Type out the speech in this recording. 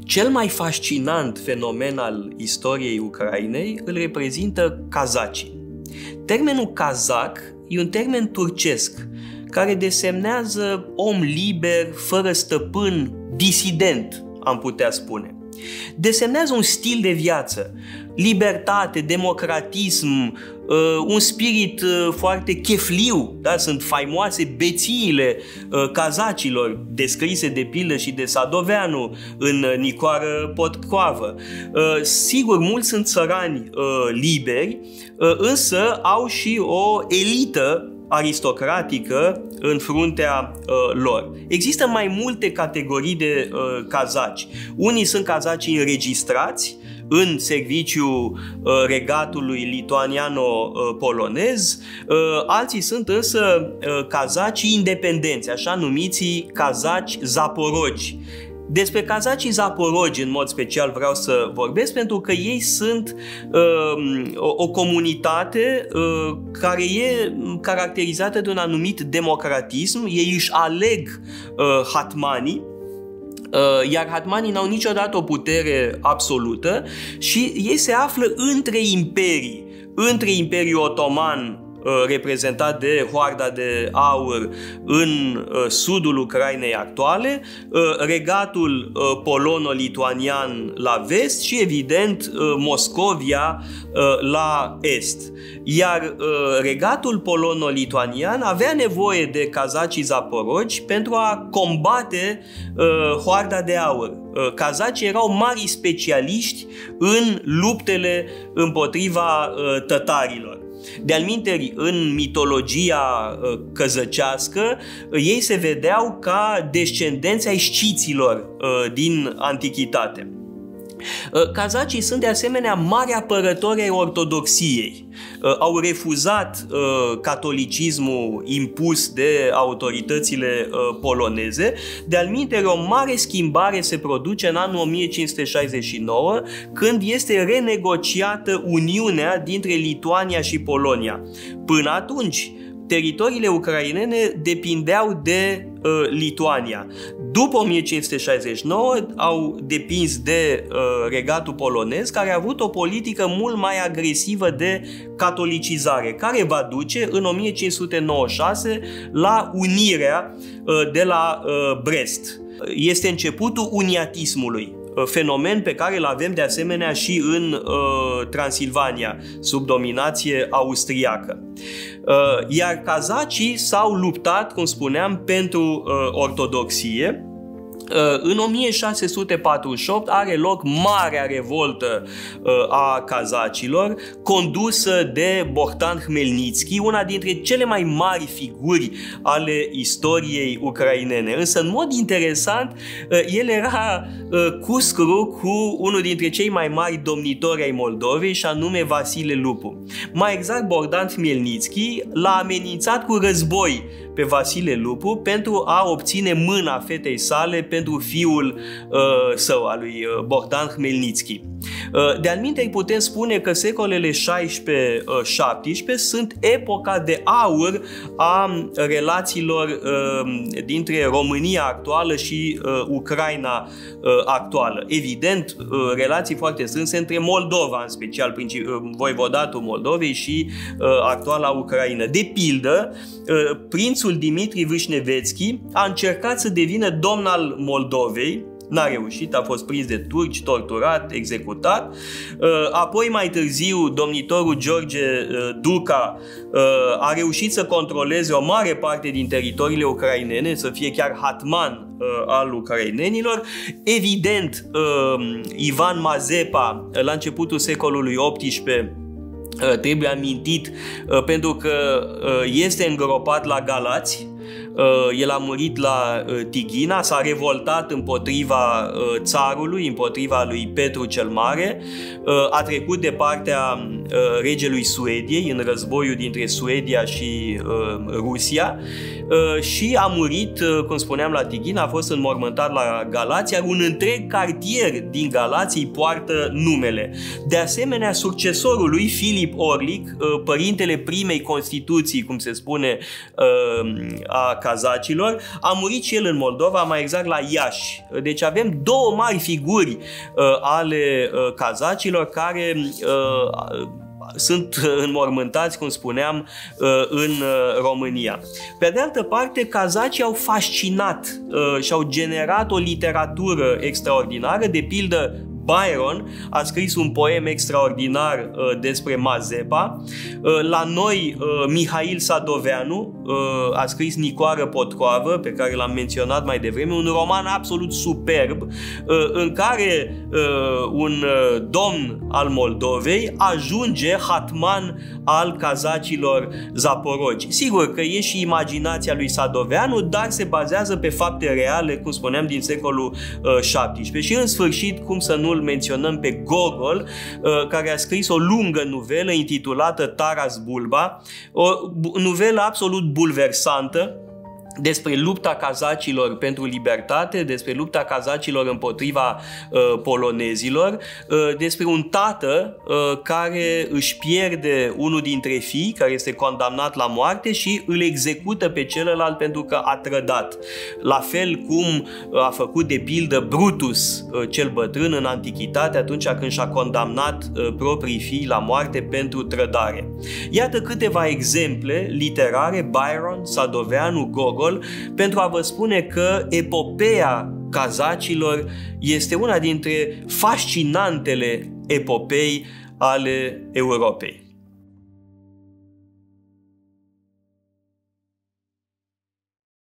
Cel mai fascinant fenomen al istoriei Ucrainei îl reprezintă kazacii. Termenul kazak e un termen turcesc care desemnează om liber, fără stăpân, disident, am putea spune. Desemnează un stil de viață, libertate, democratism, un spirit foarte chefliu, da? Sunt faimoase bețiile kazacilor, descrise de pildă și de Sadoveanu în Nicoară Potcoavă. Sigur, mulți sunt țărani liberi, însă au și o elită aristocratică în fruntea lor. Există mai multe categorii de kazaci. Unii sunt kazaci înregistrați în serviciul regatului lituaniano-polonez, alții sunt însă kazaci independenți, așa numiții kazaci zaporogi. Despre kazacii zaporogi în mod special vreau să vorbesc pentru că ei sunt o comunitate care e caracterizată de un anumit democratism. Ei își aleg hatmanii, iar hatmanii n-au niciodată o putere absolută și ei se află între imperii, între Imperiul Otoman, reprezentat de Hoarda de Aur în sudul Ucrainei actuale, regatul polono-lituanian la vest și, evident, Moscovia la est. Iar regatul polono-lituanian avea nevoie de kazacii zaporogi pentru a combate Hoarda de Aur. Kazacii erau mari specialiști în luptele împotriva tătarilor. De-al minteri, în mitologia căzăcească, ei se vedeau ca descendenți ai sciților din antichitate. Kazacii sunt de asemenea mari apărători ai ortodoxiei. Au refuzat catolicismul impus de autoritățile poloneze. De-al minteri, o mare schimbare se produce în anul 1569, când este renegociată uniunea dintre Lituania și Polonia. Până atunci, teritoriile ucrainene depindeau de Lituania. După 1569 au depins de regatul polonez, care a avut o politică mult mai agresivă de catolicizare, care va duce în 1596 la unirea de la Brest. Este începutul uniatismului, fenomen pe care îl avem de asemenea și în Transilvania, sub dominație austriacă. Iar kazacii s-au luptat, cum spuneam, pentru ortodoxie. În 1648 are loc marea revoltă a kazacilor, condusă de Bohdan Hmelnitski, una dintre cele mai mari figuri ale istoriei ucrainene. Însă, în mod interesant, el era cuscru cu unul dintre cei mai mari domnitori ai Moldovei, și anume Vasile Lupu. Mai exact, Bohdan Hmelnitski l-a amenințat cu război pe Vasile Lupu pentru a obține mâna fetei sale pentru fiul său, al lui Bohdan Hmelnitski. De-al minteri, putem spune că secolele 16-17 sunt epoca de aur a relațiilor dintre România actuală și Ucraina actuală. Evident, relații foarte strânse între Moldova, în special voivodatul Moldovei, și actuala Ucraina. De pildă, prințul Dimitri Vâșnevețchi a încercat să devină domn al Moldovei. N-a reușit, a fost prins de turci, torturat, executat. Apoi, mai târziu, domnitorul George Duca a reușit să controleze o mare parte din teritoriile ucrainene, să fie chiar hatman al ucrainenilor. Evident, Ivan Mazepa, la începutul secolului XVIII, trebuie amintit pentru că este îngropat la Galați. El a murit la Tighina, s-a revoltat împotriva țarului, împotriva lui Petru cel Mare, a trecut de partea regelui Suediei în războiul dintre Suedia și Rusia și a murit, cum spuneam, la Tighina, a fost înmormântat la Galați, iar un întreg cartier din Galați îi poartă numele. De asemenea, succesorul lui, Filip Orlic, părintele primei Constituții, cum se spune, a cazacilor, a murit și el în Moldova, mai exact la Iași. Deci avem două mari figuri ale cazacilor care sunt înmormântați, cum spuneam, în România. Pe de altă parte, cazacii au fascinat și au generat o literatură extraordinară. De pildă, Byron a scris un poem extraordinar despre Mazepa. La noi, Mihail Sadoveanu a scris Nicoară Potcoavă, pe care l-am menționat mai devreme, un roman absolut superb în care un domn al Moldovei ajunge hatman al cazacilor zaporogi. Sigur că e și imaginația lui Sadoveanu, dar se bazează pe fapte reale, cum spuneam, din secolul XVII. Și în sfârșit, cum să nu îl menționăm pe Gogol, care a scris o lungă nuvelă intitulată Taras Bulba, o nuvelă absolut bulversantă despre lupta cazacilor pentru libertate, despre lupta cazacilor împotriva polonezilor, despre un tată care își pierde unul dintre fii, care este condamnat la moarte și îl execută pe celălalt pentru că a trădat. La fel cum a făcut de pildă Brutus, cel bătrân, în antichitate, atunci când și-a condamnat proprii fii la moarte pentru trădare. Iată câteva exemple literare, Byron, Sadoveanu, Gogol, pentru a vă spune că epopeea cazacilor este una dintre fascinantele epopei ale Europei.